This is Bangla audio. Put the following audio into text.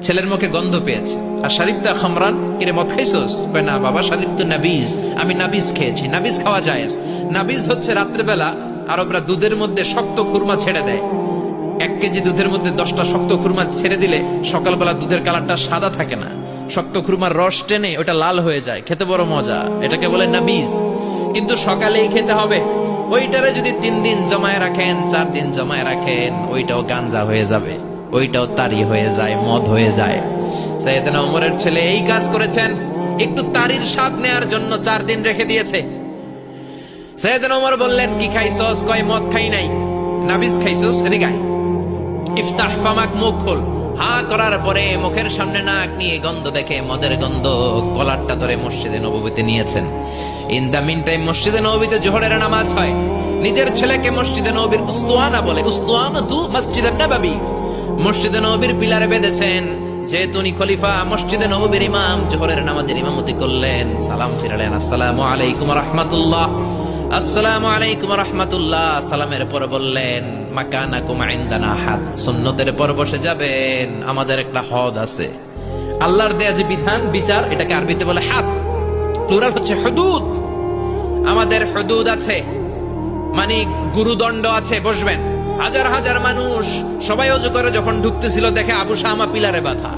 ছেলের মুখে গন্ধ পেয়েছে। আর শারিফতা খামরান, কিরে মদ খাইছস? কয় না বাবা, শারিফ তো নাবিজ, আমি নাবিজ খেয়েছি। নাবিজ খাওয়া যায়। নাবিজ হচ্ছে রাত্রেবেলা আরবরা দুধের মধ্যে শক্ত খুরমা ছেড়ে দেয়। 1 কেজি দুধের মধ্যে 10টা শক্ত খুরমা ছেড়ে দিলে সকালবেলা দুধের কালারটা সাদা থাকে না, শক্ত খুরমার রস টেনে ওটা লাল হয়ে যায়, খেতে বড় মজা, এটাকে বলে নাবিজ। কিন্তু সকালেই খেতে হবে। ওইটারে যদি 3 দিন জমায় রাখেন, 4 দিন জমায় রাখেন, ওইটাও গাঞ্জা হয়ে যাবে, ওইটাও তারি হয়ে যায়, মদ হয়ে যায়। সাইয়েদনা ওমরের ছেলে এই কাজ করেছেন, একটু তারির স্বাদ নেয়ার জন্য 4 দিন রেখে দিয়েছে। সাইয়েদনা ওমর বললেন, কি খাইছস? কয় মদ খাই নাই। নাবিজ খাইছস? এদিকে আয়। ইফতাহ ফামাক, মুখ খোল। হা করার পরে মুখের সামনে নাক নিয়ে গন্ধ দেখে মদের গন্ধ, কলারটা ধরে মসজিদে নববীতে নিয়েছেন। ইন দা মিন টাইম মসজিদে নববীতে জোহরের নামাজ হয়। নিজের ছেলেকে মসজিদে নববীর উস্তুয়ানা বলে, উস্তুয়ানাতু মসজিদুন নববী, মসজিদে নববীর পিলারে বেঁধেছেন। যেহেতু উনি খলিফা, মসজিদে নববীর ইমাম, জোহরের নামাজের ইমামতি করলেন, সালাম ফিরালেন, আসসালামু আলাইকুম ওয়া রাহমাতুল্লাহ, আসসালামু আলাইকুম ওয়া রাহমাতুল্লাহ। সালামের পর বললেন, মাকানাকুম ইনদানা হাদ, সুন্নতের পর বসে যাবেন, আমাদের একটা হদ আছে। আল্লাহর দেয়া যে বিধান বিচার, এটাকে আরবিতে বলে হাদ, প্লুরাল হচ্ছে হুদুদ। আমাদের হুদুদ আছে, মানে গুরুদণ্ড আছে, বসবেন। হাজার হাজার মানুষ সবাই ওযু করে যখন ঢুকতেছিল, দেখে আবু শামা পিলারে বাঁধা।